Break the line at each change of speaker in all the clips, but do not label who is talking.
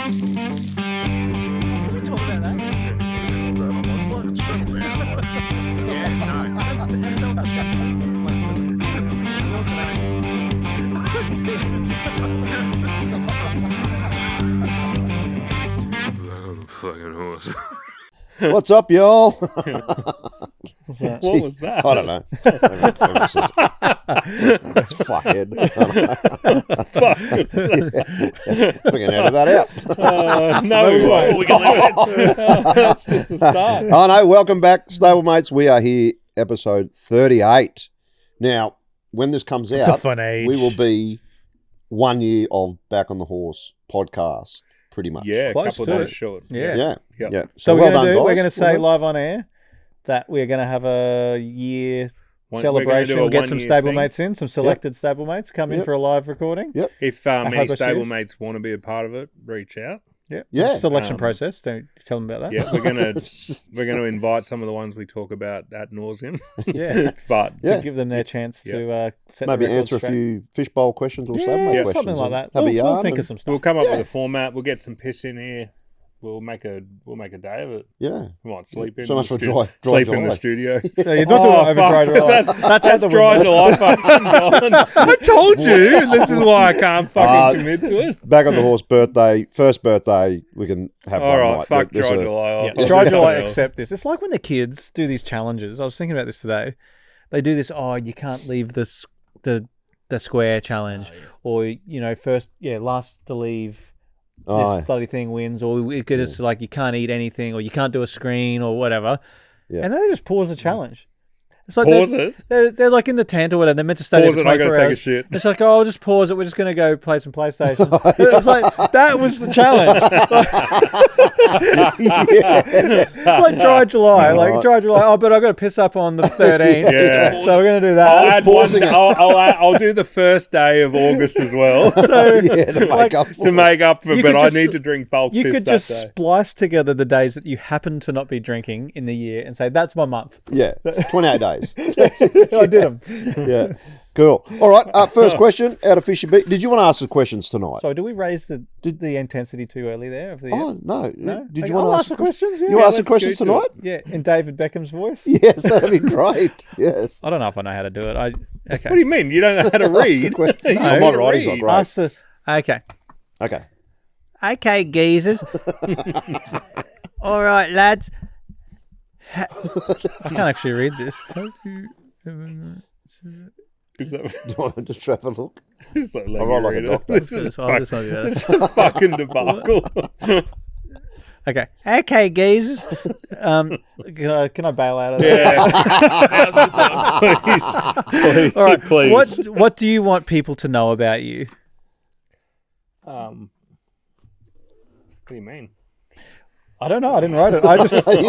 we talk about that?
Fucking horse.
What's up, y'all?
What was that?
I don't know. That's fuckhead.
Fuck was that?
We can edit that out.
No, we won't. We can leave it. That's just the start.
Oh no, welcome back, stablemates. We are here, episode 38. Now, when this comes
It's a
out,
fun age.
we will be 1 year of Back on the Horse podcast, pretty much.
Yeah, a
Close
couple
to
of
it.
days short.
Yeah.
Yeah.
Yep.
Yeah.
So
well
we're
done,
going to do,
guys.
we're going to say
Well done.
live on air that we're going to have a year
We're gonna
celebration.
do a
We'll get some
1 year thing.
stablemates in, some selected stablemates come in
Yep.
for a live recording.
Yep.
If
I
many
hope I see it.
stablemates want to be a part of it, reach out.
Yeah.
Yeah.
Selection process. Don't tell them about that.
Yeah, we're gonna invite some of the ones we talk about ad nauseum.
Yeah.
But
Yeah.
To give them their chance to set
Maybe
the record
answer a
straight.
few fishbowl questions or
Yeah,
stablemate questions.
something like that.
Have a
We'll
yarn
think
and-
of some stuff.
we'll come up with a format. We'll get some piss in here. We'll make a day of it.
Yeah.
We might sleep in.
So much
the
for
stu-
dry
sleep in
July.
the studio.
Yeah, you're not doing it over dry July.
That's dry July fucking gone. I told you. This is why I can't fucking commit to it.
Back on the Horse birthday, first birthday, we can have
All
one
right,
night.
fuck
There's
dry
a-
July off.
Yeah,
I'll
dry
do
July
something else.
accept this. It's like when the kids do these challenges. I was thinking about this today. They do this, you can't leave the square challenge. Or, last to leave
Oh,
this bloody thing wins. Or it gets like you can't eat anything or you can't do a screen or whatever.
Yeah.
And then they just pause the challenge. It's like
Pause it?
They're like in the tent or whatever. They're meant to stay
Pause
there
it,
for
I gotta
24
take a
hours.
shit.
It's like, I'll just pause it. We're just going to go play some PlayStation. It's like, that was the challenge. It's like dry July. Like dry July. But I've got to piss up on the 13th.
Yeah.
So we're going to do
I'll
that.
add one. I'll do the first day of August as well
So,
yeah, to make up for
to
it.
make up for.
You
But
could
I
just-
need to drink bulk
you
piss
could
that
just
day.
splice together the days that you happen to not be drinking in the year and say, that's my month.
Yeah, 28 days.
I did them.
Yeah, cool. All right, first question out of Fishy Beat. Did you want to ask the questions tonight?
So, do we raise the intensity too early there? Of the
Oh, no.
No?
Did
Okay,
you want
I'll
to
ask the questions? Yeah.
You want to ask the
let's
questions
go to
tonight?
it.
Yeah, in David Beckham's voice.
Yes, that'd be great. Yes.
I don't know if I know how to do it. Okay.
What do you mean? You don't know how to read?
question.
You
No.
just
My
gotta
writing's not
read.
great.
Ask the, okay.
Okay.
Okay, geezers. All right, lads. I can't actually read this.
Is that
Do you want to just have a look?
just like
I write like a
reader?
doctor.
This is
Oh, this might be better.
it's a fucking debacle.
Okay. Okay, geezers. Can I bail out of that?
Yeah. Now's the time. Please.
All right.
Please.
What do you want people to know about you?
What do you mean?
I don't know. I didn't write it. I'm just
You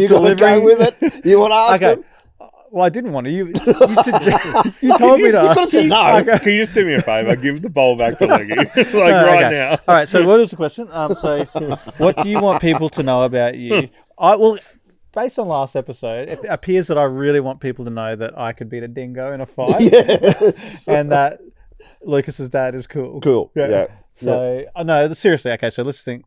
gotta
delivering.
go with it. You want to ask
Okay.
them?
Well, I didn't want to. You said you told me to.
You could have said no.
Okay.
Can you just do me a favour? Give the bowl back to Leggy. Like
Okay.
right now.
All right. So what is the question? So what do you want people to know about you? Based on last episode, it appears that I really want people to know that I could beat a dingo in a fight,
Yes.
and that Lucas's dad is cool.
Cool. Yeah.
So I know seriously. Okay. So let's think.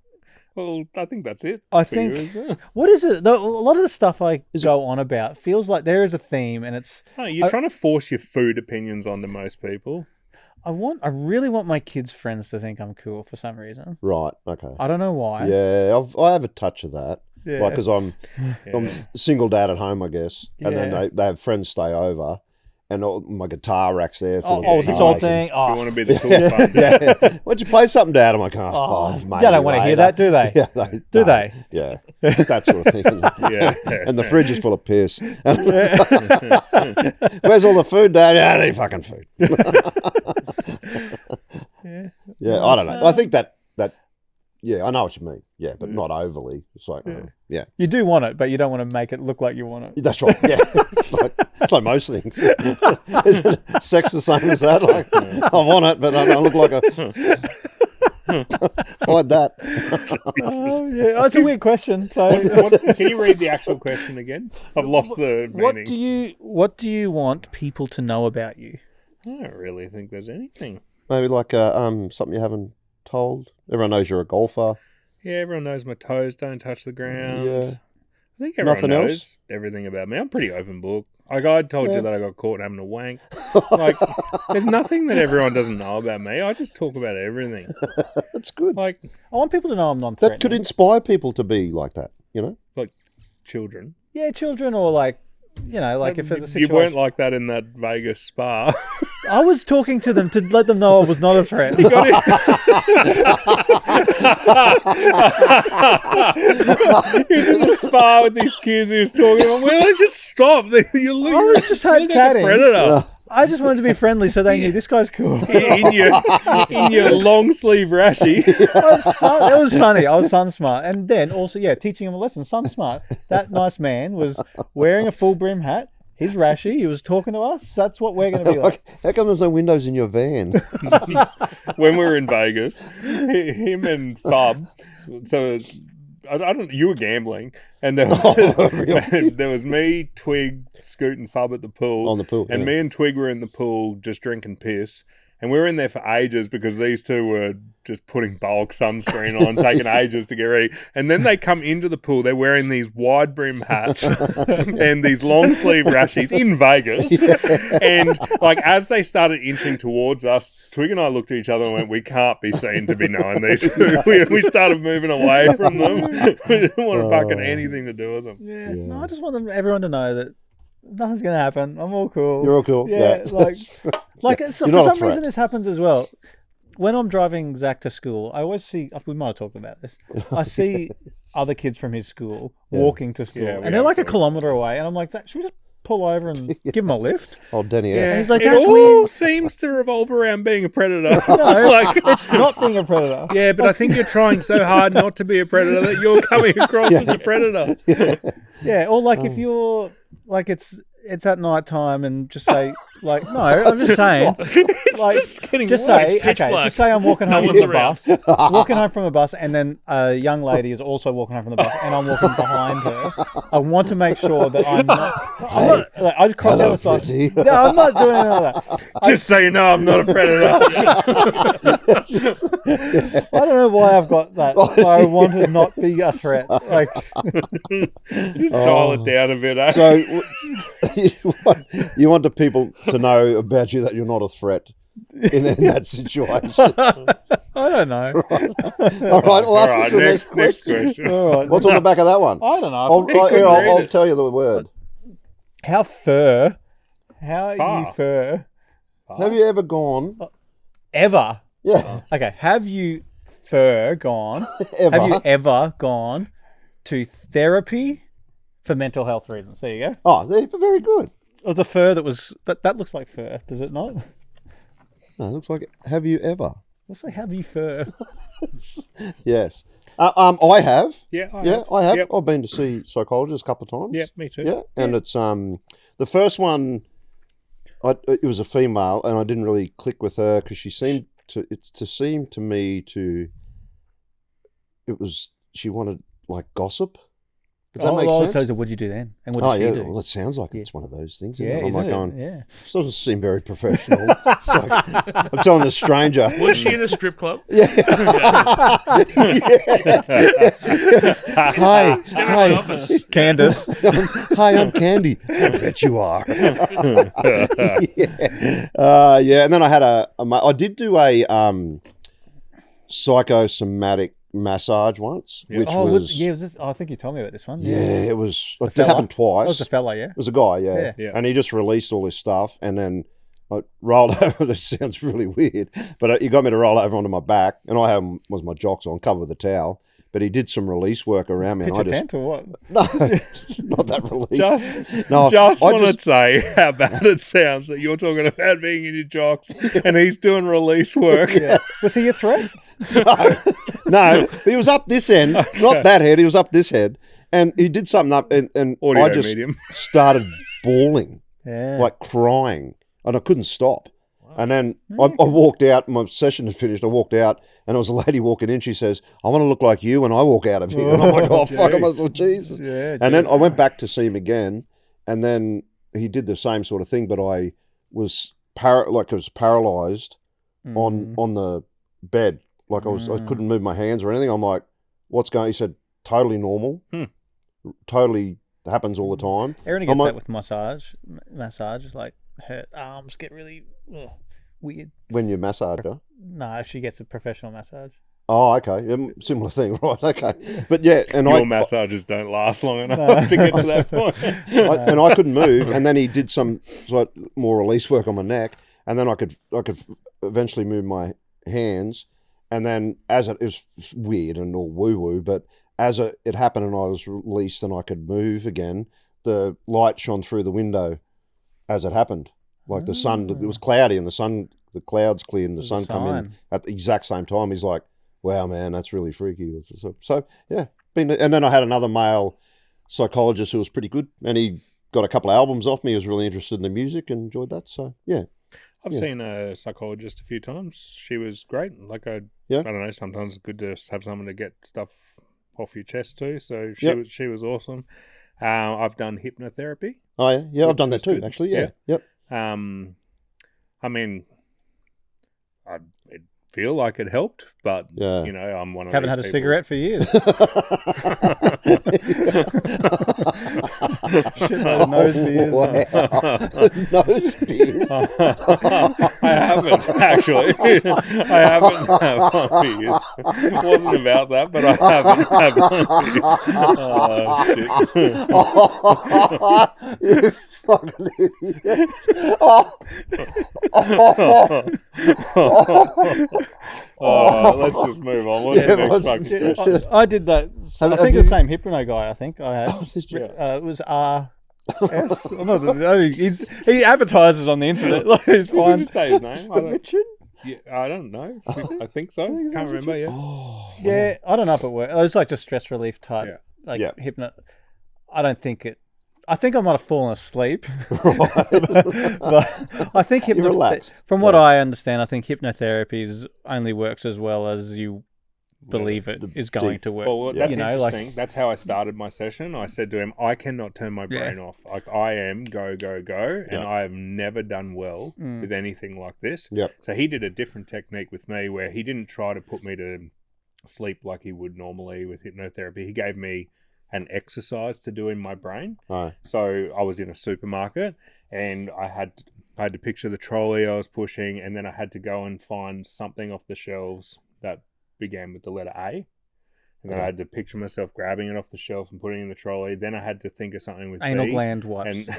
Well, I think that's it.
I
for you,
think
isn't it?
what is it? A lot of the stuff I go on about feels like there is a theme, and it's
No, you're trying to force your food opinions onto most people.
I really want my kids' friends to think I'm cool for some reason.
Right. Okay.
I don't know why.
Yeah, I have a touch of that.
Yeah.
Like, because I'm a single dad at home, I guess. And then
Yeah.
they have friends stay over. And all, my guitar rack's there. full of
Oh, this
guitars
whole
and-
thing.
You
Oh,
want to be the cool fun.
Yeah. Why'd you play something, Dad? I'm like, oh, maybe
they don't want to hear
later.
that, do they?
Yeah,
Do
no.
they?
Yeah, that sort of thing.
Yeah.
And the fridge is full of piss. Where's all the food, Dad? Yeah, I need fucking food. Yeah, I don't know. I think that yeah, I know what you mean. Yeah, but not overly. It's like, yeah.
You do want it, but you don't want to make it look like you want it.
That's right. Yeah, it's like most things. Isn't sex the same as that? Like, I want it, but I don't look like a like that.
Oh, yeah, that's a weird question. So,
Can you read the actual question again? I've lost the meaning.
what do you want people to know about you?
I don't really think there's anything.
Maybe like something you haven't told. Everyone knows you're a golfer.
Yeah, everyone knows my toes don't touch the ground.
Yeah.
I think everyone
Nothing
knows
else?
everything about me. I'm pretty open book. Like, I told you that I got caught having a wank. Like, there's nothing that everyone doesn't know about me. I just talk about everything.
That's good.
Like,
I want people to know I'm non-threatening.
That could inspire people to be like that, you know?
like children.
Yeah, children, or like, you know, like if there's a
You
situation.
weren't like that in that Vegas spa.
I was talking to them to let them know I was not a threat.
He was in the spa with these kids. He was talking to them. Will they just stop? You look,
I was just
you look like a
chatting.
predator.
I just wanted to be friendly so they knew this guy's cool.
in your long sleeve rashy.
It was sunny. I was sun smart. And then also, teaching him a lesson. Sun smart. That nice man was wearing a full brim hat. He's rashy. He was talking to us. That's what we're going to be like.
How come there's no windows in your van?
When we were in Vegas, him and Fub. So I don't. You were gambling, and there was me, Twig, Scoot, and Fub at the pool.
On the pool,
and
yeah.
me and Twig were in the pool just drinking piss. And we were in there for ages because these two were just putting bulk sunscreen on, taking ages to get ready. And then they come into the pool. They're wearing these wide brim hats and these long sleeve rashies in Vegas. Yeah. And like as they started inching towards us, Twig and I looked at each other and went, "We can't be seen to be knowing these." We started moving away from them. We didn't want fucking anything to do with them.
Yeah. No, I just want everyone to know that nothing's going to happen. I'm all cool.
You're all cool.
Yeah, like
You're
for
not a
some
threat.
reason this happens as well. When I'm driving Zach to school, I always see, we might have talked about this, I see other kids from his school walking to school.
Yeah, we
and they're like a
have
kilometre away. And I'm like, should we just pull over and give him a lift?
Oh, Denny
Yeah.
F.
He's like,
it
that's
all
weird.
seems to revolve around being a predator.
No,
Like,
it's not being a predator.
yeah, but I think you're trying so hard not to be a predator that you're coming across as a predator.
Yeah, or like if you're, like it's at night time and just say, like, no, I'm just saying.
It's
like,
just getting
just
worse.
say,
It's pitch
okay,
black.
just say I'm walking home
No
from the
one's
bus, walking home from the bus, and then a young lady is also walking home from the bus, and I'm walking behind her. I want to make sure that I'm not. Like, I just cross
Hello,
the other
pretty.
side. No, I'm not doing any of that.
Just so you know, I'm not a predator.
I don't know why I've got that. I want to not be a threat. Like,
Just dial it down a bit, eh?
So you want the people to know about you that you're not a threat in that situation.
I don't know.
All right, well, ask us the next
question.
All right.
What's on the back of that one?
I don't know.
I'll tell you the word.
How fur? How
Far.
you fur?
Have you ever gone?
Ever?
Yeah,
Okay. Have you gone?
ever.
Have you ever gone to therapy for mental health reasons? There you go.
Oh, they're very good.
Or the fur that looks like fur, does it not?
No, it looks like. Have you ever?
Looks like have you fur?
Yes. I have.
Yeah,
I have.
Yep.
I've been to see psychologists a couple of times.
Yeah, me too.
Yeah, and it's the first one. It was a female, and I didn't really click with her because she seemed to. She wanted like gossip. If that makes sense.
So what'd you do then? And what did she do?
Well, it sounds like it's one of those things.
Yeah,
I'm
isn't
like
it?
going.
Yeah.
This doesn't seem very professional. It's like, I'm telling a stranger.
Was she in a strip club?
Hi,
Step in my office.
Candace.
hi, I'm Candy. I bet you are. Yeah. And then I had I did do a psychosomatic massage once, which was
was this? I think you told me about this one.
yeah, it was. It
fella?
happened twice.
That was a fella, yeah.
It was a guy, yeah.
Yeah.
And he just released all this stuff, and then I rolled over. This sounds really weird, but he got me to roll over onto my back, and I was my jocks on, covered with a towel. But he did some release work around me,
Pitch
and
a
I
tent or what?
no, not that release.
Just
no,
want to say how bad it sounds that you're talking about being in your jocks and he's doing release work.
Yeah. Was he a threat?
No, he was up this end, not that head. He was up this head, and he did something up, and
Audio
I just
medium.
started bawling,
Yeah.
like crying, and I couldn't stop. And then I walked out. My session had finished. I walked out, and there was a lady walking in. She says, "I want to look like you when I walk out of here." And I'm like, "Oh fuck, I must well, Jesus."
Yeah,
and then I went back to see him again, and then he did the same sort of thing, but I was paralyzed on the bed, like I couldn't move my hands or anything. I'm like, what's going. He said, totally normal, totally happens all the time.
Erin gets that with massage. Massage, like her arms get really weird.
When you massage her.
No, she gets a professional massage.
Oh, okay. Similar thing, right? Okay. But yeah, and
Your massages don't last long enough to get to that point.
and I couldn't move, and then he did some sort of more release work on my neck, and then I could eventually move my hands, and then as it was weird and all woo woo, but as it happened and I was released and I could move again, the light shone through the window as it happened, like the sun. It was cloudy and the clouds cleared and the sun come in at the exact same time. He's like, wow, man, that's really freaky. So yeah, and then I had another male psychologist who was pretty good, and he got a couple of albums off me. He was really interested in the music and enjoyed that. So yeah,
I've seen a psychologist a few times. She was great. Like I don't know. Sometimes it's good to have someone to get stuff off your chest too. So she was awesome. I've done hypnotherapy.
Oh yeah, I've done that too. Good. Actually, yeah. Yep.
I mean, I feel like it helped, but you know, I'm one of
haven't
these
had a
people.
cigarette for years. Shit, nose beers.
Nose beers.
I haven't actually. I haven't had one for years. It wasn't about that, but I haven't had one for years.
You fucking idiot.
Let's just move on. What's the next fucking question?
I did that. I think the same Hypno guy. I think I had. It was R. He advertises on the internet. Like, he's
Did
fine.
you say his name?
Richard?
Yeah, I don't know. I think so. Can't remember. Yeah.
Yeah, I don't know if it worked. It was like just stress relief type, hypno. I don't think it. I think I might have fallen asleep, but I think from what I understand, I think hypnotherapy only works as well as you believe it is going to work.
Well, that's interesting. That's how I started my session. I said to him, I cannot turn my brain off. Like, I am go, and I have never done well with anything like this.
Yep.
So he did a different technique with me where he didn't try to put me to sleep like he would normally with hypnotherapy. He gave me an exercise to do in my brain.
Oh.
So I was in a supermarket and I had to picture the trolley I was pushing, and then I had to go and find something off the shelves that began with the letter A. And then I had to picture myself grabbing it off the shelf and putting it in the trolley. Then I had to think of something with
anal
B.
gland wipes.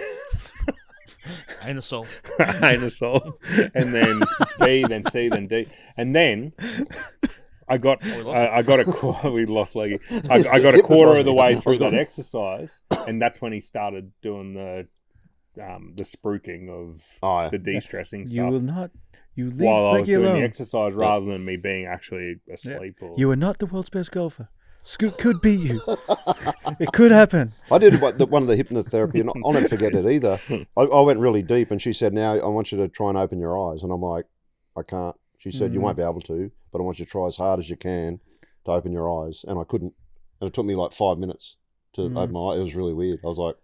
Anusol.
Anusol. And then B, then C, then D. And then I got we lost Leggy. I got a quarter of the way through that exercise, and that's when he started doing the spruiking of the de-stressing stuff.
You will not. You leave
while I was
Leggy
doing
alone.
the exercise rather than me being actually asleep.
Yeah.
Or...
You are not the world's best golfer. Scoot could beat you. It could happen.
I did one of the hypnotherapy, and I'll never forget it either. I went really deep, and she said, now I want you to try and open your eyes. And I'm like, I can't. She said, you won't be able to, but I want you to try as hard as you can to open your eyes. And I couldn't. And it took me like 5 minutes to open my eyes. It was really weird. I was like,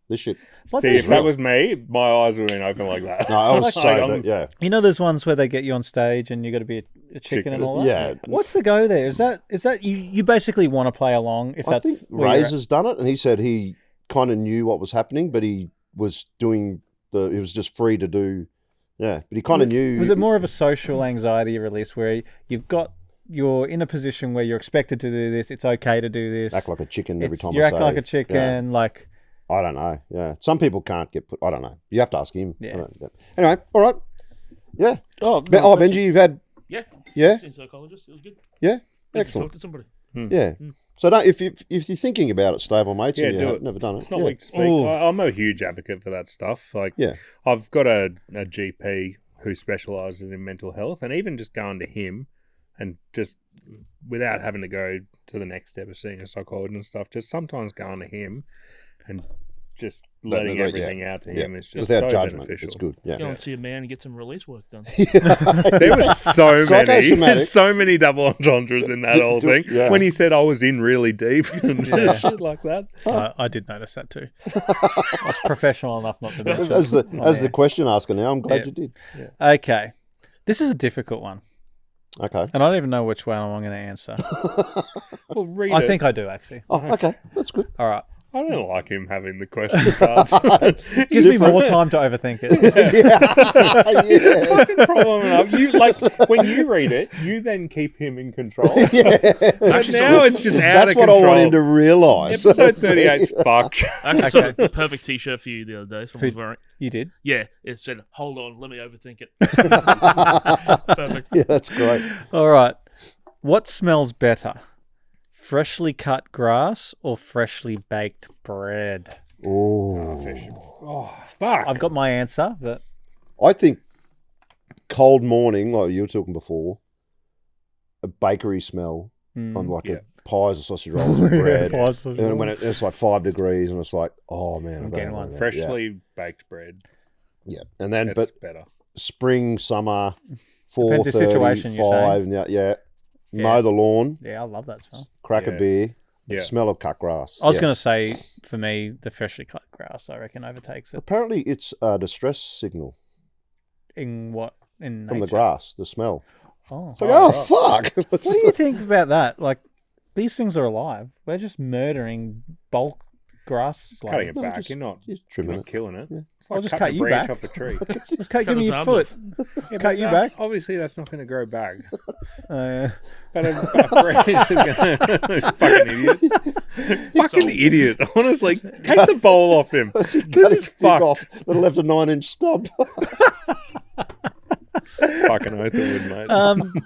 this shit.
See, if that was me, my eyes would have been open like that.
No, I was yeah.
You know, there's ones where they get you on stage and you got to be a chicken and all that.
Yeah.
What's the go there? Is that you basically want to play along? If
I think Ray's has done it, and he said he kind of knew what was happening, but he was doing he was just free to do. Yeah, but he kind of knew.
Was it more of a social anxiety release where you're in a position where you're expected to do this? It's okay to do this.
Act like a chicken every time.
You're acting like a chicken, like.
I don't know. Yeah, some people can't get put. I don't know. You have to ask him.
Yeah.
Anyway, all right. Yeah.
Oh,
Benji, you've had.
Yeah.
Yeah.
Seen a psychologist. It was good.
Yeah.
Good
Excellent.
to talk to somebody.
Yeah. So if you're thinking about it, stable mates,
Yeah,
and
do
you
it.
have never done it.
It's not weak to speak. I'm a huge advocate for that stuff. Like, I've got a GP who specialises in mental health, and even just going to him and just without having to go to the next step of seeing a psychologist and stuff, just sometimes going to him and just letting everything out to him is just
without
so
judgment.
beneficial.
It's good. Yeah.
Go and see a man and get some release work done.
There was
Psychosomatic.
so many double entendres in that whole thing.
Yeah.
When he said I was in really deep and shit like that.
I did notice that too. I was professional enough not to mention.
As the question asker now, I'm glad you did.
Okay, this is a difficult one.
Okay.
And I don't even know which one I'm going to answer.
Well, read
I
it.
think I do, actually.
Oh, okay. That's good.
All right.
I don't like him having the question cards.
Gives me more time to overthink it.
Yeah.
Fucking problem enough. You like when you read it, you then keep him in control.
Yeah.
But now it's just out
That's
of
what
control.
I want him to realise.
Episode 38's fucked.
I actually saw a perfect T-shirt for you the other day. Someone was wearing.
You did?
Yeah, it said, "Hold on, let me overthink it." Perfect.
Yeah, that's great.
All right. What smells better? Freshly cut grass or freshly baked bread?
Oh.
Oh, fuck.
I've got my answer, but
I think cold morning, like you were talking before, a bakery smell on like a pies or sausage rolls and bread. And when it's like 5 degrees and it's like, oh man, I'm
getting
going
one.
Freshly baked bread.
Yeah. And then,
That's
but
better.
spring, summer,
Depends the
4:30,
situation, you're
5, yeah. Mow the lawn,
yeah, I love that smell.
crack a
Yeah.
beer,
Yeah.
smell of cut grass.
I was going to say, for me, the freshly cut grass, I reckon, overtakes it.
Apparently, it's a distress signal
In what? In
from the
nature?
grass, the smell.
Oh.
It's like, fuck.
What do you think about that? Like, these things are alive. We're just murdering bulk grass.
Just cutting it
blades.
back. You're not
Just trimming it.
killing it.
Yeah.
It's like
I'll just
cutting
cut
a
you
branch
back.
off a tree.
Just cut
Cut
me
its
your
arms
foot.
Yeah,
Cut
but
you back.
Obviously, that's not going to grow back.
Yeah.
But a branch is going to... Fucking idiot. Fucking idiot. Honestly, take the bowl off him.
Cut
This
his
is
dick
fucked.
off, but it left a 9-inch stub.
Fucking oath it would, mate.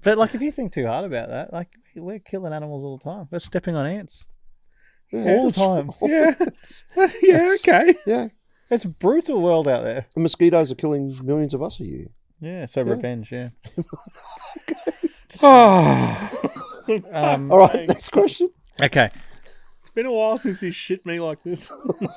But, like, if you think too hard about that, like, we're killing animals all the time. We're stepping on ants. All the time.
Yeah. Yeah, okay.
Yeah.
It's a brutal world out there.
The mosquitoes are killing millions of us a year.
Yeah, so revenge, yeah.
Oh.
All right, next question.
Okay.
It's been a while since you shit me like this.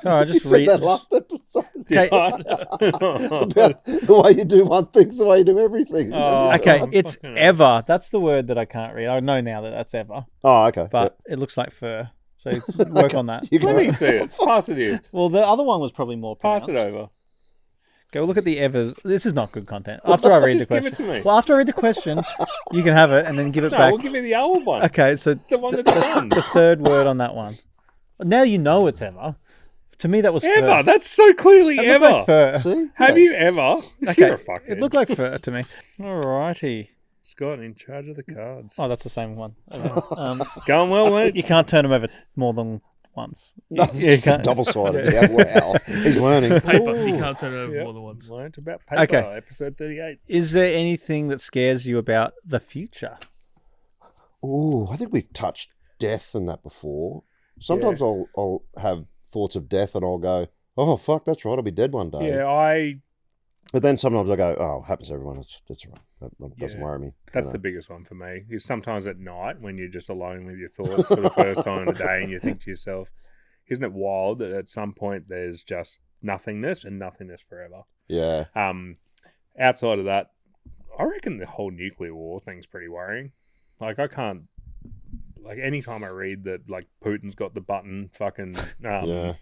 I just
Said
read.
that last episode.
Okay.
About the way you do one thing's the way you do everything.
Okay, it's ever. That's the word that I can't read. I know now that that's ever,
Oh, okay.
but it looks like fur. So work on that.
You
Let
can-
me see it. Pass it here.
Well, the other one was probably more
Pass
pronounced.
it over.
Go look at the evers. This is not good content. After I read the
Just give
question.
it to me.
Well, after I read the question, you can have it and then give it
No,
back.
we'll give you the old one.
Okay, so
The one that's done.
the third word on that one. Now you know it's ever. To me, that was
Ever.
fur.
That's so clearly
It looked
ever.
like fur.
See?
Have you ever?
Okay,
You're a fuckhead.
it looked like fur to me. Alrighty.
Scott in charge of the cards.
Oh, that's the same one. Okay.
Going well, mate.
You can't turn them over more than once. You can't.
Double-sided. Yeah, wow. He's learning.
Paper. You can't turn it over
Yep.
more than once.
Learned about paper.
Okay.
Episode 38.
Is there anything that scares you about the future?
Ooh, I think we've touched death and that before. Sometimes I'll have thoughts of death and I'll go, oh, fuck, that's right, I'll be dead one day.
Yeah,
But then sometimes I go, oh, it happens to everyone. That's right. That doesn't
Yeah.
worry me.
that's the biggest one for me. Is sometimes at night when you're just alone with your thoughts for the first time of the day and you think to yourself, isn't it wild that at some point there's just nothingness and nothingness forever?
Yeah.
Outside of that, I reckon the whole nuclear war thing's pretty worrying. Like, I can't, like, anytime I read that, like, Putin's got the button, fucking,
Yeah.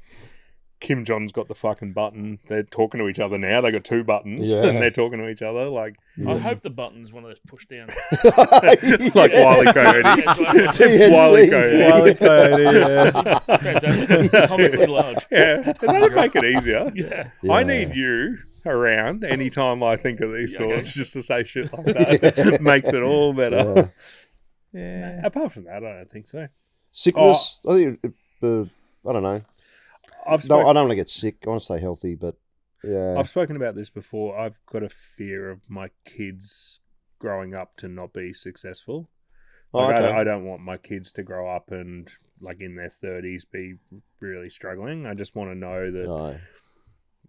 Kim Jong's got the fucking button. They're talking to each other now. They got two buttons,
Yeah.
and they're talking to each other. Like,
I hope the button's one of those push down.
like Wile E. Coyote.
TNT.
Wile E. Coyote.
Wile E. Coyote, yeah.
Fantastic. Comically large.
Yeah, that'd make it easier.
Yeah.
Yeah.
I need you around anytime I think of these thoughts, just to say shit like that. Makes it all better.
Yeah.
Apart from that, I don't think so.
Sickness, I think, I don't know.
I've
No,
spoken,
I don't want to get sick. I want to stay healthy, but yeah.
I've spoken about this before. I've got a fear of my kids growing up to not be successful. Like,
okay.
I don't want my kids to grow up and, like, in their 30s be really struggling. I just want to know that,
No.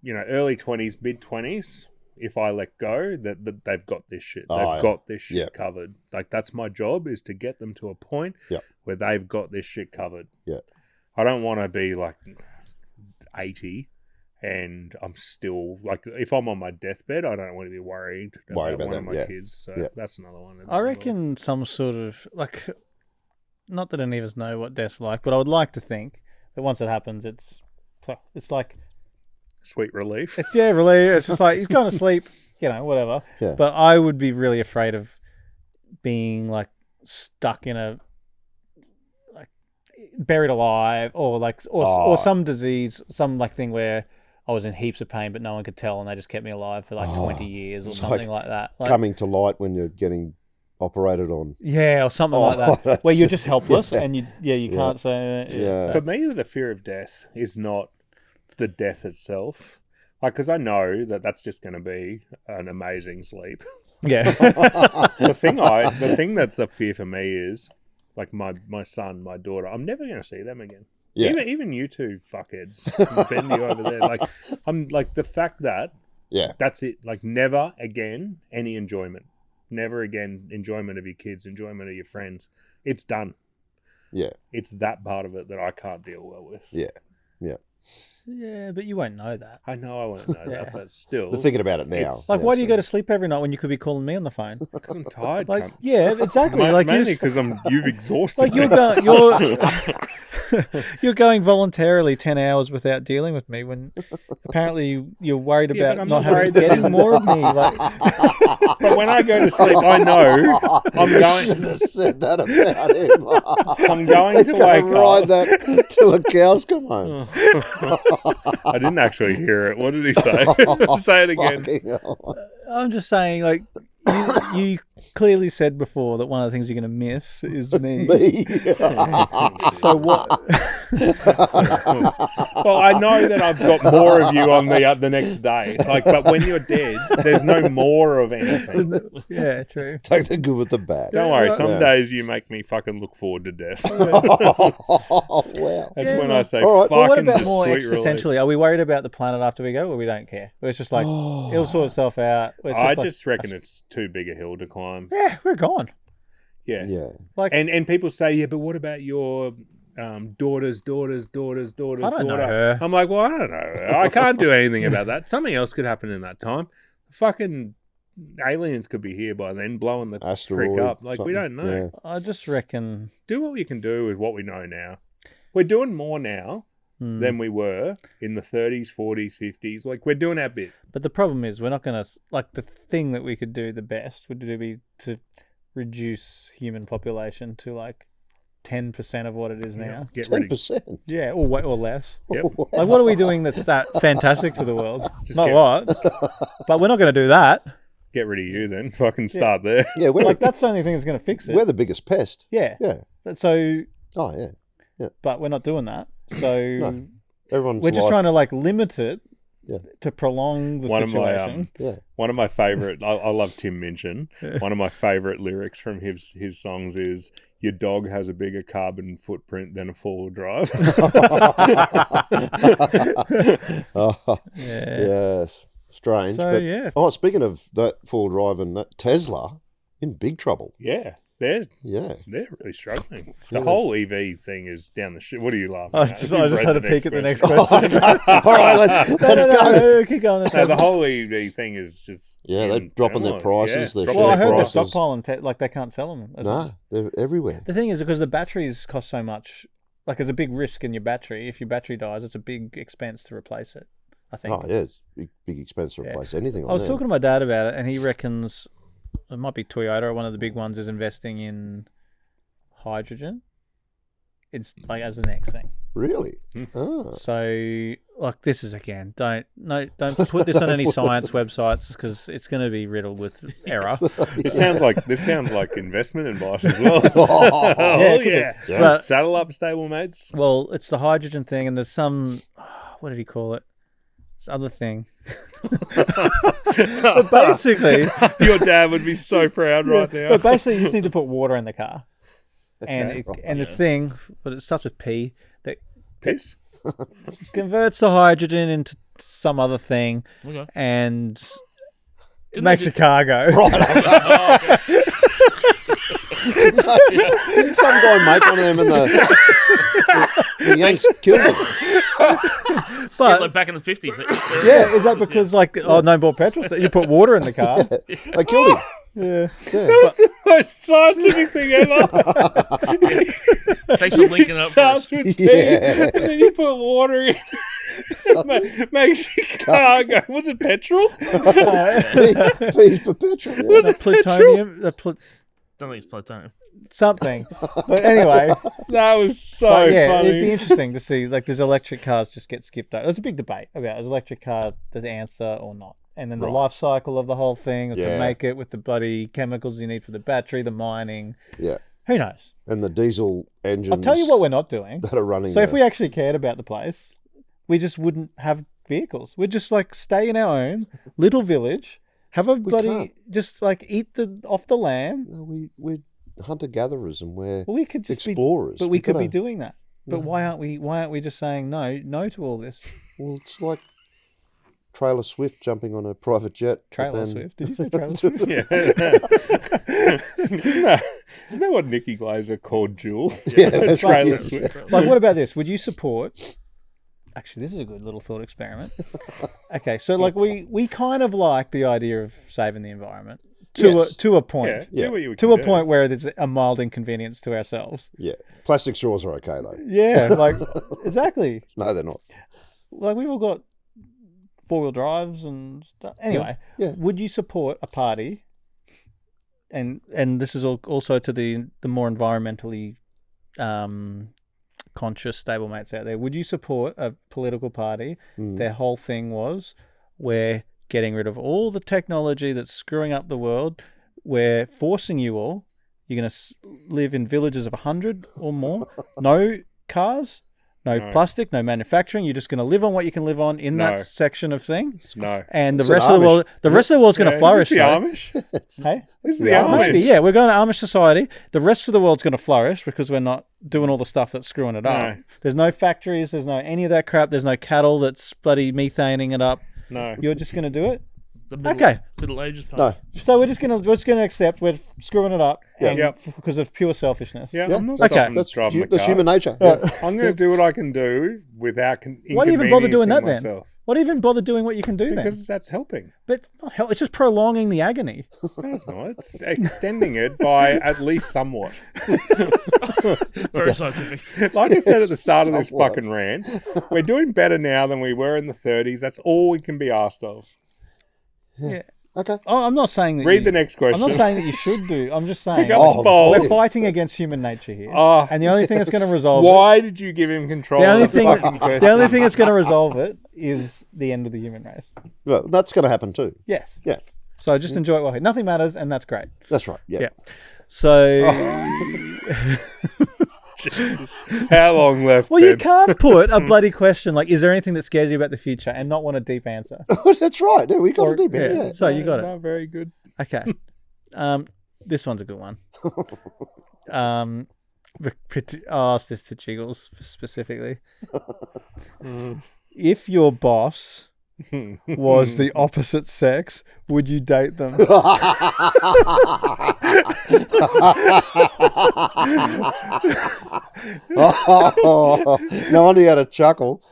you know, early 20s, mid 20s, if I let go, that they've got this shit.
Oh,
They've
yeah.
got this shit
Yep.
covered. Like, that's my job, is to get them to a point
Yep.
where they've got this shit covered.
Yeah.
I don't want to be, like, 80 and I'm still, like, if I'm on my deathbed, I don't want to be worried about one of
them,
my
yeah.
kids. So
Yeah.
that's another one.
I reckon some sort of, like, not that any of us know what death's like, but I would like to think that once it happens, it's like,
Sweet relief.
really, it's just like, he's going to sleep, you know, whatever.
Yeah.
But I would be really afraid of being like stuck in a like buried alive, or some disease, some like thing where I was in heaps of pain, but no one could tell, and they just kept me alive for like 20 years or something like that. Like,
coming to light when you're getting operated on.
Yeah, or something like that, where you're just helpless and you can't say.
Yeah.
For me, the fear of death is not the death itself. Like, because I know that that's just going to be an amazing sleep.
Yeah.
The thing that's the fear for me is, like, my son, my daughter, I'm never going to see them again. Yeah. Even you two fuckheads, Bendy over there. Like, I'm like, the fact that that's it. Like, never again any enjoyment. Never again enjoyment of your kids, enjoyment of your friends. It's done. Yeah. It's that part of it that I can't deal well with.
Yeah. Yeah.
Yeah, but you won't know that.
I know I won't know that, but still.
We're thinking about it now.
Like, why do you go to sleep every night when you could be calling me on the phone?
Because I'm tired.
Like, cunt. Yeah, exactly. Like,
mainly because you've exhausted
like
me.
You're going voluntarily 10 hours without dealing with me when apparently you're worried about not getting more of me. Like.
But when I go to sleep, I know I'm going.
You should have said that about him.
I'm going to like
ride that till the cows come home.
I didn't actually hear it. What did he say? Say it again.
I'm just saying, like, you clearly said before that one of the things you're going to miss is me. So what?
Well, I know that I've got more of you on the next day. Like, but when you're dead, there's no more of anything.
Yeah, true.
Take the good with the bad.
Don't worry. Some days you make me fucking look forward to death.
Wow.
That's when I say,
all right.
fucking
well, what about more
sweet
existentially?
relief.
Are we worried about the planet after we go, or we don't care? It's just like, it'll sort itself out.
I just reckon it's too big a hill to climb.
Yeah, we're gone.
Yeah.
Like,
and people say, yeah, but what about your daughter's
I don't
daughter?
know her.
I'm like, well, I don't know. I can't do anything about that. Something else could happen in that time. Fucking aliens could be here by then, blowing the creek up. Like, we don't know.
Yeah. I just reckon...
Do what we can do with what we know now. We're doing more now than we were in the 30s, 40s, 50s. Like, we're doing our bit.
But the problem is we're not going to... Like, the thing that we could do the best would be to reduce human population to, like, 10% of what it is now.
Get rid of
10%?
Yeah, or less.
Yep.
Like, what are we doing that's that fantastic to the world? Not a lot. But we're not going to do that.
Get rid of you then. Fucking start there.
Yeah,
like, that's the only thing that's going to fix it.
We're the biggest pest.
Yeah.
Yeah.
So...
Oh, yeah. Yeah.
But we're not doing that. So...
No. Everyone's
we're just trying to, like, limit it to prolong the situation.
One of my favourite... I love Tim Minchin. One of my favourite lyrics from his songs is... Your dog has a bigger carbon footprint than a four-wheel drive.
Yes. Strange.
So,
but, speaking of that four-wheel drive and that, Tesla in big trouble.
Yeah. They're really struggling. The whole EV thing is down the shit. What are you laughing at?
I just had a peek at the next question.
All right, let's go.
No, keep going.
No, the whole EV thing is just...
Yeah, they're dropping their prices.
Yeah.
Well, I heard they're stockpiling, like they can't sell them.
No, they're everywhere.
The thing is, because the batteries cost so much, like there's a big risk in your battery. If your battery dies, it's a big expense to replace it, I think.
Oh, yeah, it's big expense to replace anything.
I was talking to my dad about it, and he reckons it might be Toyota, or one of the big ones, is investing in hydrogen. It's like as the next thing.
Really? Oh.
So, like, this is again. Don't put this on any science websites because it's going to be riddled with error.
This sounds like investment advice as well.
Yeah.
But, saddle up, stable mates.
Well, it's the hydrogen thing, and there's some. What did he call it? This other thing. But basically,
your dad would be so proud right now.
But basically, you just need to put water in the car.
Okay,
and this thing, but it starts with P, that
piss
converts the hydrogen into some other thing, and it makes your car go.
Right. Didn't some guy make one of them and the Yanks killed him?
But
like back in the 50s.
Yeah, is that because no more petrol? So you put water in the car.
They killed him.
Yeah.
That was the most scientific thing ever.
Thanks for linking up for us.
With P, and then you put water in. Makes your car go. Was it petrol?
P's for petrol. Yeah.
Was it plutonium?
don't think it's plutonium.
Something. But anyway.
That was so
funny.
It'd
be interesting to see, like, does electric cars just get skipped over? There's a big debate about is electric car the answer or not. And then the life cycle of the whole thing, to make it with the bloody chemicals you need for the battery, the mining.
Yeah.
Who knows?
And the diesel engines.
I'll tell you what we're not doing.
That are running.
So if we actually cared about the place, we just wouldn't have vehicles. We'd just like stay in our own little village, have a bloody just like eat off the land.
No, we're hunter gatherers and we're
we could just
explorers.
But we could be doing that. But why aren't we just saying no to all this?
Well, it's like Trailer Swift jumping on a private jet.
Swift? Did you say Trailer Swift?
Yeah. Isn't that what Nikki Glaser called Jewel?
Yeah,
Trailer Swift.
Like, what about this? Would you support? Actually, this is a good little thought experiment. Okay, so like we kind of like the idea of saving the environment to a point.
Yeah, do what you
to a
do.
point where there's a mild inconvenience to ourselves.
Yeah. Plastic straws are okay, though.
Yeah, like, exactly.
No, they're not.
Like, we've all got four-wheel drives and stuff. Anyway, would you support a party? And this is also to the more environmentally conscious stablemates out there. Would you support a political party? Their whole thing was, we're getting rid of all the technology that's screwing up the world. We're forcing you all. You're going to live in villages of 100 or more. No cars. No plastic, no manufacturing. You're just going to live on what you can live on in that section of thing.
No.
And the rest of the world, is going to flourish.
Is this the Amish?
Hey?
This is the Amish.
Maybe, yeah. We're going to Amish society. The rest of the world's going to flourish because we're not doing all the stuff that's screwing it up. There's no factories. There's no any of that crap. There's no cattle that's bloody methaning it up.
No.
You're just going to do it?
The Middle Ages part.
No.
So we're just gonna accept we're screwing it up because of pure selfishness.
Yeah, I'm not stopping driving the car.
That's human nature.
I'm going to do what I can do without
Why do you even bother doing that
myself.
then? Why do you even bother doing what you can do then?
Because that's helping.
But it's not help. It's just prolonging the agony.
No, it's not. It's extending it by at least somewhat.
Very scientific.
Like I said at the start of this fucking rant, we're doing better now than we were in the 30s. That's all we can be asked of.
Yeah.
Okay.
Oh, I'm not saying that.
Read the next question.
I'm not saying that you should do. I'm just saying.
Pick up the ball.
We're fighting against human nature here, and the only thing that's going to resolve
Why did you give him control?
The only thing that's going to resolve it is the end of the human race.
Well, that's going to happen too.
Yes.
Yeah.
So just enjoy it while here. Nothing matters, and that's great.
That's right. Yeah.
So.
Jesus. How long left?
Well, you can't put a bloody question like, "Is there anything that scares you about the future?" and not want a deep answer.
That's right. Yeah, we got a deep answer. Yeah.
So you got it.
No, very good.
Okay. This one's a good one. I'll ask this to Jiggles specifically. If your boss was the opposite sex, would you date them?
No wonder you had a chuckle.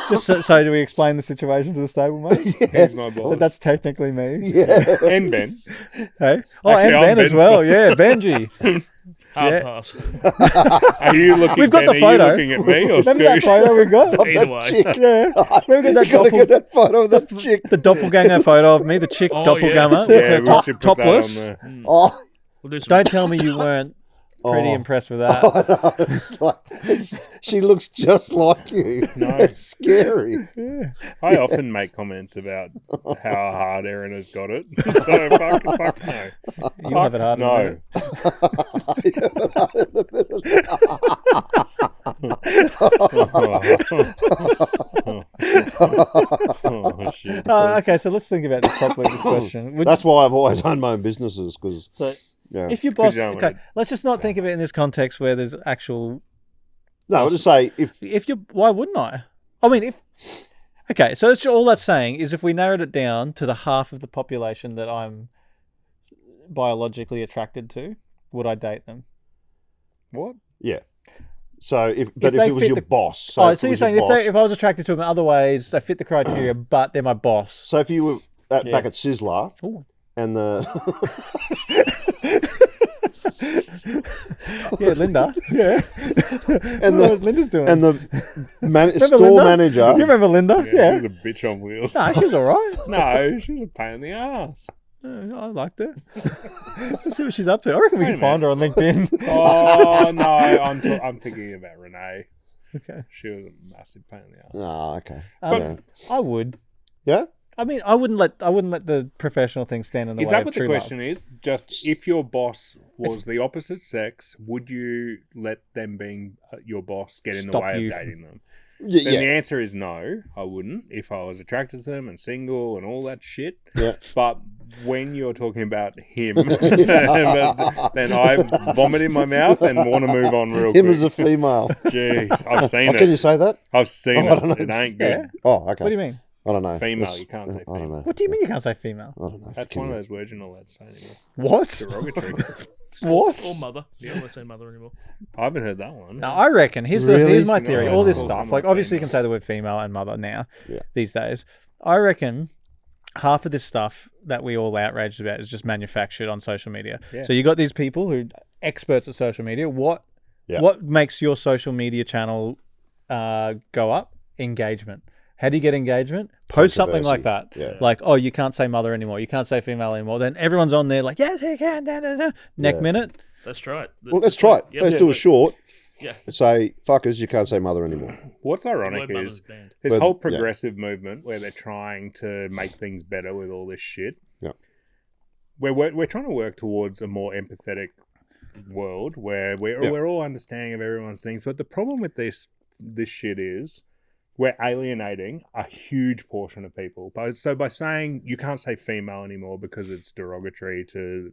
Just so do we explain the situation to the stablemate?
Yes.
He's my boss.
That's technically me.
Yeah.
And Ben.
Hey? Oh,
Actually,
and
I'm
Ben as
Ben's
well.
boss.
Yeah, Benji.
Hard pass.
Are you looking?
We've got
Ben,
the photo.
Are you looking at me or
Remember that
Scoosh?
photo we got?
Either way.
Chick.
Yeah. Remember that
You gotta get that photo of the chick.
the doppelganger photo of me, the chick doppelganger,
Yeah,
with
we
her
should put
topless.
that on there.
Oh,
We'll do some.
Don't tell me you weren't pretty impressed with that.
no, it's like, she looks just like you.
No.
It's scary.
I often make comments about how hard Erin has got it. So fuck no.
You have it hard.
No. Oh, shit.
Okay, so let's think about this properly. This question.
That's why I've always owned my own businesses, because
If your boss,
you don't
okay,
want
let's just not think of it in this context where there's actual.
no, I'll just say if
Why wouldn't I? I mean, okay, so all that's saying is if we narrowed it down to the half of the population that I'm biologically attracted to, would I date them?
What?
yeah. So if
they
it was
fit
your
the-
boss,
So
if it
you're
was your
saying
boss-
if I was attracted to them in other ways, they fit the criteria, but they're my boss.
so if you were back at Sizzler
Ooh.
and the
Yeah, Linda. Yeah.
and
What Linda's doing?
and the store
Linda?
manager.
Do you remember Linda?
Yeah,
Yeah.
she was a bitch on wheels.
No, she was all right.
No, she was a pain in the ass.
I liked her. Let's see what she's up to. I reckon we can find her on LinkedIn.
Oh no, I'm thinking about Renee.
Okay.
She was a massive pain in the ass.
Oh, okay.
But I would.
Yeah?
I mean, I wouldn't let the professional thing stand in the way of true love.
Is that what the question is? Just if your boss was the opposite sex, would you let them being your boss get in the way of dating them?
Yeah.
Then the answer is no, I wouldn't. If I was attracted to them and single and all that shit.
Yeah.
But when you're talking about him, then I vomit in my mouth and want to move on real quick.
Him as a female.
Jeez, I've seen it.
Can you say that?
I've seen it. It ain't good.
Yeah?
Oh, okay.
What do you mean?
I don't know.
Female, you can't say female.
I don't know.
What do you mean you can't say female?
I don't know.
That's one of those words you're not allowed to say anymore.
What?
It's derogatory.
What?
Or mother. You don't want to say mother anymore.
I haven't heard that one.
No, I reckon. Here's my theory.
No,
All this
call
stuff,
someone
like obviously you
female.
can say the word female and mother now
Yeah.
these days. I reckon half of this stuff that we all outraged about is just manufactured on social media.
Yeah.
So you got these people who experts at social media. What makes your social media channel go up? Engagement. How do you get engagement? Post something like that.
Yeah.
Like, oh, you can't say mother anymore. You can't say female anymore. Then everyone's on there like, yes, you can. Da, da, da. Next minute.
Let's try it.
Well, let's try it.
Yep.
Let's do a short.
Yeah.
Say, fuckers, you can't say mother anymore.
What's ironic
Word mother's
is
banned.
this
But,
whole progressive movement where they're trying to make things better with all this shit.
Yeah.
We're trying to work towards a more empathetic world where we're all understanding of everyone's things. But the problem with this shit is we're alienating a huge portion of people. So by saying you can't say female anymore because it's derogatory to,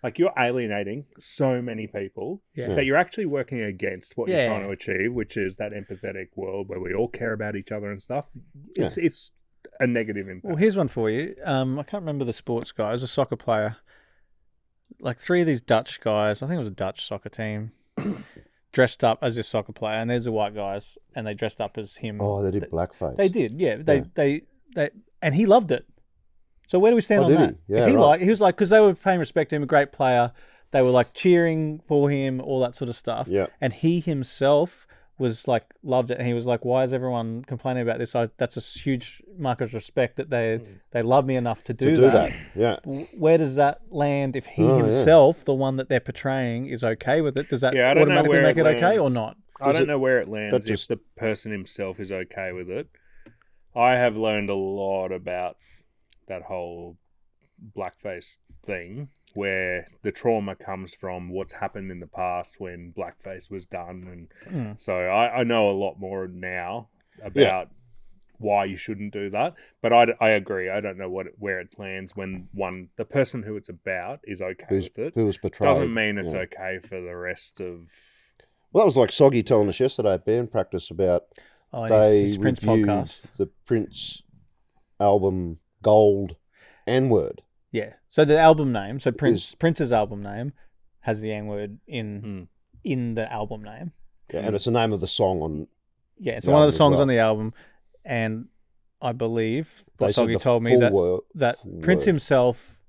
like, you're alienating so many people that you're actually working against what you're trying to achieve, which is that empathetic world where we all care about each other and stuff. It's a negative impact.
Well, here's one for you. I can't remember the sports guy. It was a soccer player. Like 3 of these Dutch guys, I think it was a Dutch soccer team, dressed up as this soccer player, and there's the white guys, and they dressed up as him.
Oh, they did blackface.
They did, yeah. They and he loved it. So where do we stand on that?
He? Yeah,
He was like, because they were paying respect to him, a great player. They were like cheering for him, all that sort of stuff.
Yeah.
And he himself was like, loved it. And he was like, why is everyone complaining about this? That's a huge mark of respect that they love me enough to do that.
Yeah.
Where does that land if he himself, the one that they're portraying, is okay with it? Does that automatically make it okay or not?
I don't know where it lands if the person himself is okay with it. I have learned a lot about that whole blackface thing where the trauma comes from what's happened in the past when blackface was done. And so I know a lot more now about why you shouldn't do that. But I agree. I don't know where it lands when the person who it's about is okay with it.
Who was portrayed.
Doesn't mean it's okay for the rest of...
Well, that was like Soggy telling us yesterday at band practice about
his Prince podcast.
The Prince album Gold N-word.
Yeah. So the album name, Prince's album name has the N-word in the album name.
Yeah, and it's the name of the song on.
Yeah, it's one of the songs on the album, and I believe Soggy told me that Prince himself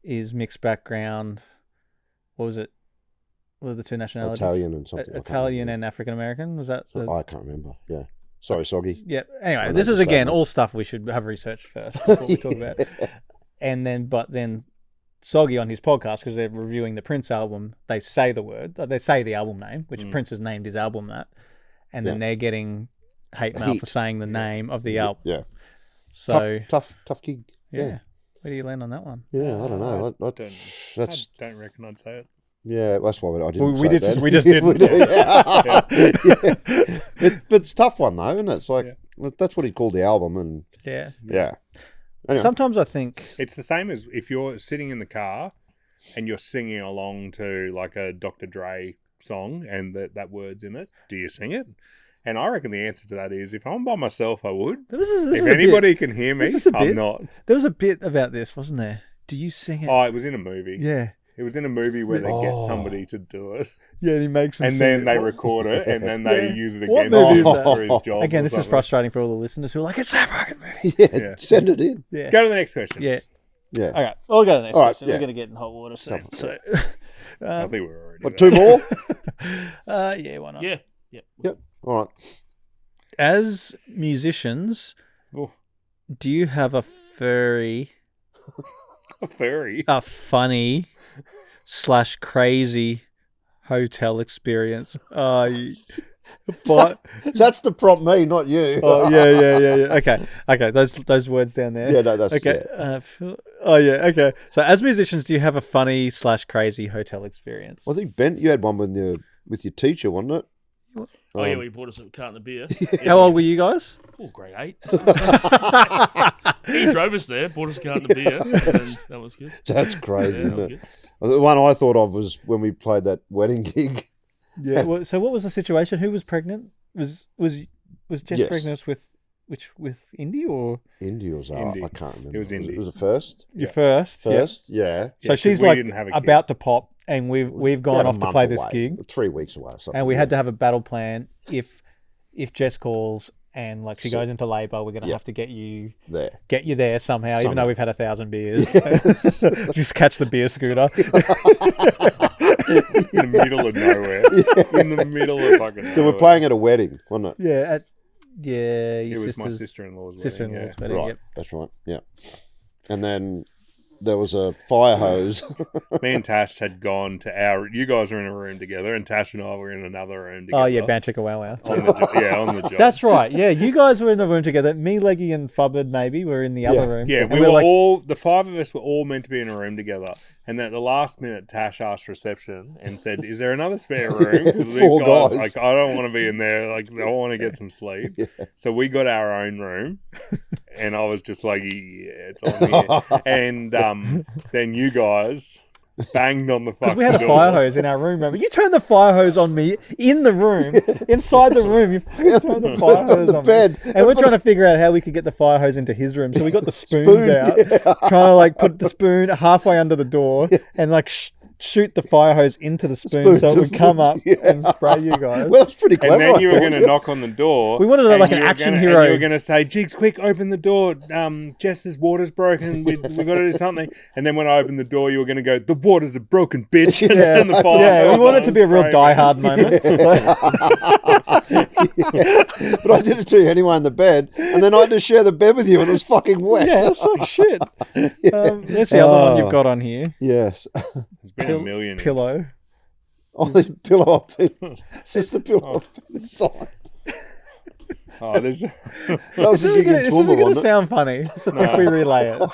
is mixed background. What was it? What were the 2 nationalities?
Italian and something.
Italian and African American. Was that?
I can't remember. Yeah. Sorry, Soggy.
Yeah. Anyway, this is again all stuff we should have researched first before we talk about. And then Soggy on his podcast, because they're reviewing the Prince album, they say the album name, which Prince has named his album that, and then they're getting hate mail for saying the name of the album.
Yeah.
So
tough gig.
Yeah. Where do you land on that one?
Yeah, I don't know.
I don't reckon I'd say it.
Yeah, that's why I didn't.
We just didn't.
But it's a tough one though, isn't it? It's like that's what he called the album, and yeah. Anyway.
Sometimes I think
it's the same as if you're sitting in the car and you're singing along to like a Dr. Dre song and that word's in it. Do you sing it? And I reckon the answer to that is if I'm by myself, I would. If anybody can hear me, I'm not.
There was a bit about this, wasn't there? Do you sing it?
Oh, it was in a movie.
Yeah.
It was in a movie where they get somebody to do it.
Yeah, and he makes them
and then they record it, and then they use it
What
again
movie is that?
for his job.
Again, this is frustrating for all the listeners who are like, it's that fucking movie.
Yeah, send it in.
Yeah.
Go to the next question.
Yeah.
Yeah.
Okay, we'll go to the next question.
Yeah.
We're going to get in hot water soon. So,
I think we're already
What,
there.
2 more?
yeah, why not?
Yeah.
Yep. All right.
As musicians,
Oh.
do you have a furry
A furry.
a funny / crazy hotel experience. But
That's to prompt me, not you.
oh yeah. Okay. Those words down there.
Yeah, no, that's
okay.
Yeah.
Okay. So, as musicians, do you have a funny / crazy hotel experience?
I think Ben, you had one with your teacher, wasn't it?
Oh, yeah, we bought us a carton of beer.
How old were you guys?
Oh, grade 8. He drove us there, bought us a carton of beer, and that was good.
That's crazy,
Yeah,
isn't
that
it?
was
The one I thought of was when we played that wedding gig.
Yeah. Well, so, what was the situation? Who was pregnant? Was Jess
Yes.
pregnant with Indy or
Indy was
Indy.
I can't remember.
It was Indy.
It was a first?
your first? Yeah.
First, yeah.
So she's
we
like
didn't have a kid.
about to pop, and we've
We
gone
had a
off to
month
play this
away,
gig,
3 weeks away or something.
and we had to have a battle plan. If Jess calls and like she goes into labour, we're gonna have to get you there somehow, even though we've had 1,000 beers. Just catch the beer scooter.
In the middle of nowhere. In the middle of fucking nowhere.
So we're playing at a wedding, wasn't it?
Yeah,
It
your
was my
sister's
sister-in-law's
sister-in-law's
wedding.
wedding.
Right,
Yep.
that's right, yeah. And then there was a fire hose.
Me and Tash had gone to you guys were in a room together, and Tash and I were in another room together.
Oh yeah, Banchika Wow Wow.
On the job.
That's right. Yeah, you guys were in the room together. Me, Leggy, and Fubbard maybe were in the other room.
Yeah,
And
we were
like,
all, the 5 of us were all meant to be in a room together. And at the last minute, Tash asked reception and said, "Is there another spare room? Because these
4
guys,
guys.
like, I don't want to be in there. Like, I want to get some sleep." So we got our own room. And I was just like, "Yeah, it's on here." And then you guys banged on the fucking
we had a
door.
fire hose in our room. Remember? You turned the fire hose on me in the room, inside the room. You fucking turned the fire hose on
bed.
me. And we're trying to figure out how we could get the fire hose into his room. So we got the spoons out, trying to like put the spoon halfway under the door and like shoot the fire hose into the spoon so it would come up and spray you guys.
Well, that's pretty clever.
And then you were
going
to knock on the door.
We wanted to
and
like an
you were
action
gonna-
hero.
And you were going to say, "Jigs, quick, open the door. Jess's water's broken. We've got to do something." And then when I opened the door, you were going to go, "The water's a broken bitch." And turn the fire
Yeah, we
hose
wanted
on
it to be a real
and
die-hard moment.
But I did it to you anyway in the bed, and then I had to share the bed with you, and it was fucking wet.
Yeah, it's like shit. That's the other one you've got on here.
Yes.
There's been a million.
Pillow.
Oh, the pillow up. Sister pillow up the side.
Oh, there's...
That was
This
a gig in
isn't
Toowoomba,
going to
wasn't it?
sound funny if we relay it.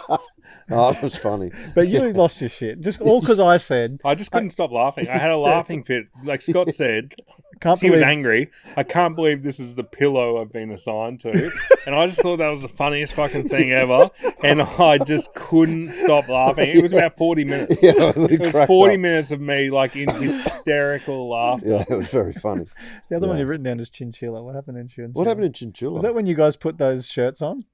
Oh, it was funny.
But you lost your shit. Just all because I said,
I just couldn't stop laughing. I had a laughing fit. Like Scott said,
can't
he was
believe
angry. I can't believe this is the pillow I've been assigned to. And I just thought that was the funniest fucking thing ever. And I just couldn't stop laughing. It was about 40 minutes.
Yeah,
It was 40 minutes of me like in hysterical laughter.
Yeah, it was very funny.
the other one you've written down is chinchilla. What happened in chinchilla?
What happened in Chinchilla?
Was that when you guys put those shirts on?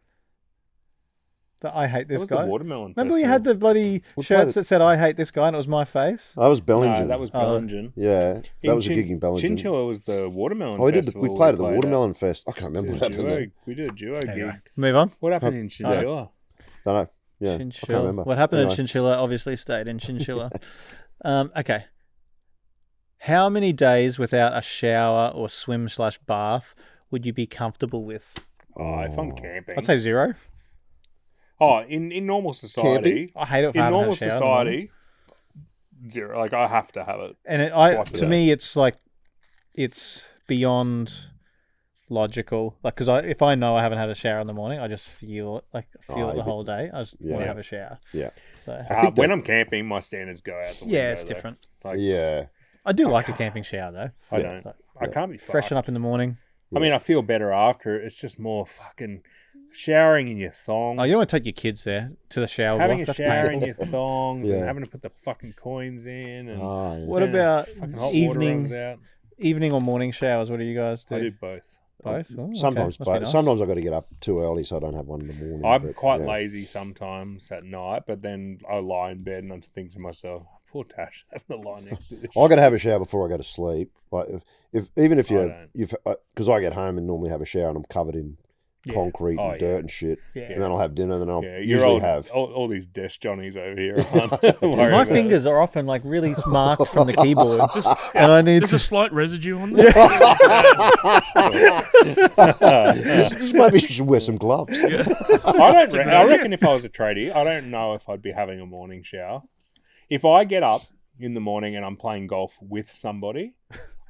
That I hate
That
this
was
guy.
the watermelon
Remember we
festival.
had the bloody
We
shirts
played
that said "I hate this guy" and it was my face.
That was Bellingen.
No, that was Bellingen.
Yeah, that was a gig in Bellingen.
Chinchilla was the watermelon
Oh, we did.
festival.
We played at the
at.
Watermelon Fest. I can't remember what happened there.
We did a duo gig.
Move on.
What happened in Chinchilla?
Don't know. Yeah, I can't
Chinchilla.
remember.
What happened
Anyway.
in Chinchilla obviously stayed in Chinchilla. Okay. How many days without a shower or swim / bath would you be comfortable with?
Oh, if I'm camping.
I'd say 0.
Oh, in normal society,
I hate it if I
in
haven't
normal
had a shower in the morning.
society, 0. Like I have to have it.
And
Twice a
to
day.
me, it's like it's beyond logical. Like, because if I know I haven't had a shower in the morning, I just feel it the whole day. I just want to have a shower.
Yeah.
So
think
When
that-
I'm camping, my standards go out the window.
yeah, it's
though.
different.
Like,
Yeah.
I do like a camping shower though.
I don't. I can't be
Freshen up in the morning.
I mean, I feel better after. It's just more fucking showering in your thongs.
Oh, you don't want to take your kids there to the shower
having
block.
a
That's
shower in
painful.
your thongs and
Yeah.
having to put the fucking coins in. And
Oh, yeah.
What about
fucking hot water
evening
runs out?
evening or morning showers? What do you guys do?
I do both.
Both? Oh, okay.
Sometimes,
Must be nice.
sometimes I got to get up too early, so I don't have one in the morning.
I'm
but,
quite
yeah.
lazy sometimes at night, but then I lie in bed and I think to myself, poor Tash having to lie next to this.
I got to have a shower before I go to sleep. Like if
I
you've
don't.
because I get home and normally have a shower and I'm covered in concrete and dirt and shit.
Yeah.
And then I'll have dinner, and then I'll
You're
usually have...
all these desk Johnnies over here.
My fingers are often like really marked from the keyboard, and I need
There's a slight residue on there.
Just maybe you should wear some gloves.
I reckon if I was a tradie, I don't know if I'd be having a morning shower. If I get up in the morning and I'm playing golf with somebody,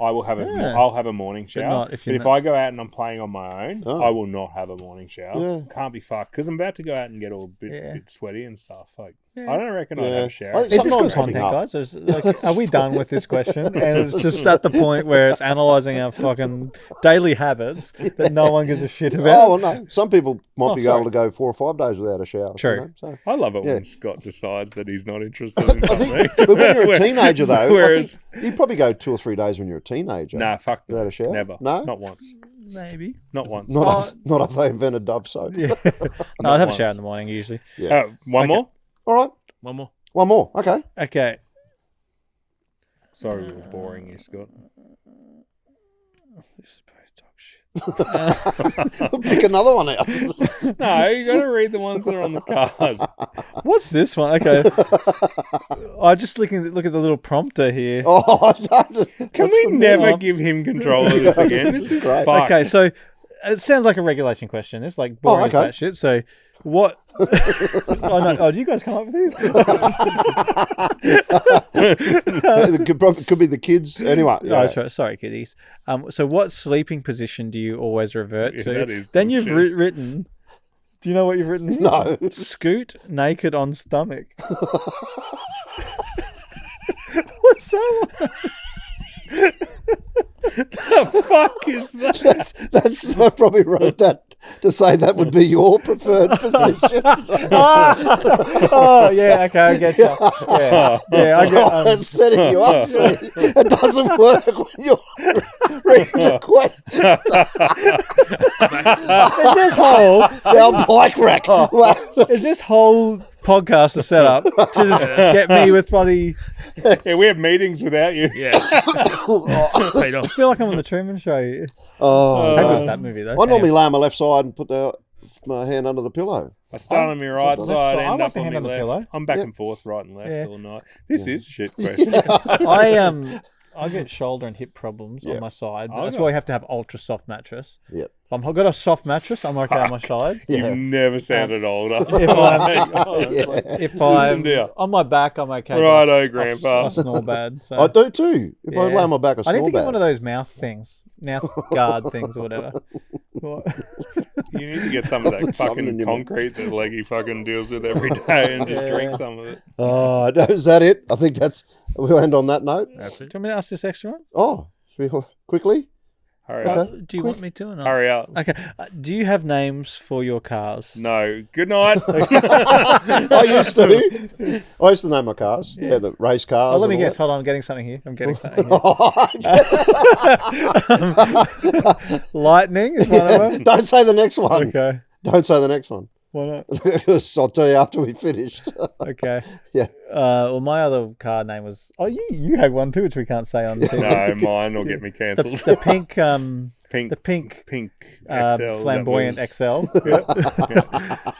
I will have I'll have a morning shower. But if I go out and I'm playing on my own, I will not have a morning shower.
Yeah.
Can't be fucked because I'm about to go out and get all bit sweaty and stuff. Like I don't reckon I'd have a shower.
Is this good content, guys? Are we done with this question? And it's just at the point where it's analysing our fucking daily habits that no one gives a shit about.
Oh, well, no. Some people might be able to go 4 or 5 days without a shower.
True.
You know? So,
I love it when Scott decides that he's not interested in something.
but when you're a teenager, though, I think you probably go 2 or 3 days when you're a teenager.
Nah, fuck
without a shower.
Never.
No?
Not once.
Maybe.
Not once.
Not if they invented Dove soap.
Yeah. No, I'd have a shower in the morning usually.
Yeah.
One more?
All right.
One more.
Okay.
Okay.
Sorry we were boring you, Scott.
This is post talk shit.
Pick another one out.
No, you got to read the ones that are on the card.
What's this one? Okay. I just look at the little prompter here.
Oh,
Can we never give him control of this again? This is fucked.
Okay, so it sounds like a regulation question. It's like boring as that shit. So what? Do you guys come up with these?
It could be the kids. Anyway.
Yeah. Oh, sorry, kiddies. So what sleeping position do you always revert to?
That is
then you've written... Do you know what you've written here?
No.
Scoot naked on stomach. What's that?
The fuck is that?
That's I probably wrote that to say that would be your preferred position.
Oh yeah, okay, I get you. Yeah, I get.
It's setting you up. See, it doesn't work when you're reading the question.
Is this whole
Our bike rack.
is this whole podcast a setup to just get me with bloody?
Yeah, we have meetings without you.
Yeah.
I feel like I'm on the Truman Show.
Oh,
How good was that movie though?
I normally lay on my left side and put my hand under the pillow.
I start on my right side,
I
end
like
up
the
on
hand
my
on the
left.
pillow.
I'm back and forth, right and left all night. This is a shit question.
I get shoulder and hip problems on my side. That's
got-
why you have to have ultra soft mattress.
Yep.
If I've got a soft mattress, I'm okay on my side.
You've never sounded older.
If I'm on my back, I'm okay.
Righto, Grandpa.
I snore bad. So.
I do too. If I lay on my back, I
I need
snore
to get
bad.
one of those mouth things, mouth guard things or whatever.
You need to get some of that
Put something in
fucking
your
concrete that Leggy fucking deals with every day and just drink some of it.
Oh, is that it? I think we'll end on that note.
That's it.
Do you want me to ask this extra one?
Oh, should we quickly?
Hurry up.
Do you want me to or not?
Hurry up.
Okay. Do you have names for your cars?
No. Good night.
I used to name my cars. Yeah, the race cars.
Oh, let me
and all
guess. Hold on, I'm getting something here. Lightning is one of them.
that. Don't say the next one.
Okay.
Don't say the next one.
Why not?
Because I'll tell you after we finished.
Okay.
Yeah.
Well, my other car name was... Oh, you had one too, which we can't say on the
No, mine will get me cancelled.
The pink...
Pink.
The pink...
XL.
flamboyant XL.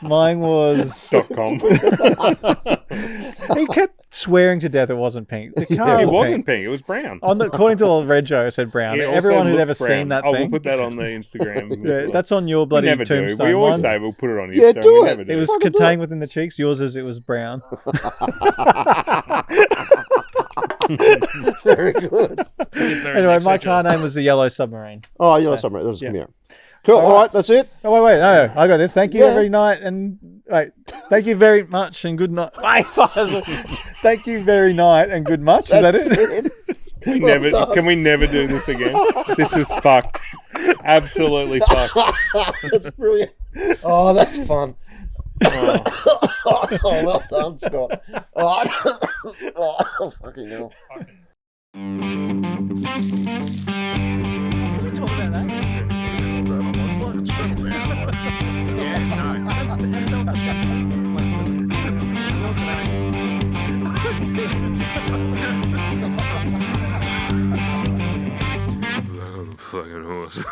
Mine was...
.com.
He kept swearing to death it wasn't pink. The car
It
was
wasn't pink. It was brown.
According to the rego, it said brown.
It also
Everyone who'd
looked
ever
brown.
seen that
We'll
thing...
put that on the Instagram.
Yeah, that's on your
We
bloody
never do.
tombstone.
We always
Mine's-
say we'll put it on Instagram.
Yeah, do
we
it.
never do.
It was
Fucking do
contained within the cheeks. Yours is it was brown.
Very good.
Anyway, my car name was the Yellow Submarine.
Oh, Yellow Submarine. That was come here. Cool. All right, that's it.
Oh wait, no, I got this. Thank you
Yeah.
every night and wait. Thank you very much and good night. Thank you very night and good much. Is that it?
Can we never do this again? This is fucked. Absolutely fucked.
That's brilliant. Oh, that's fun. Oh, well done, Scott. Oh, fucking hell.
Fucking horse.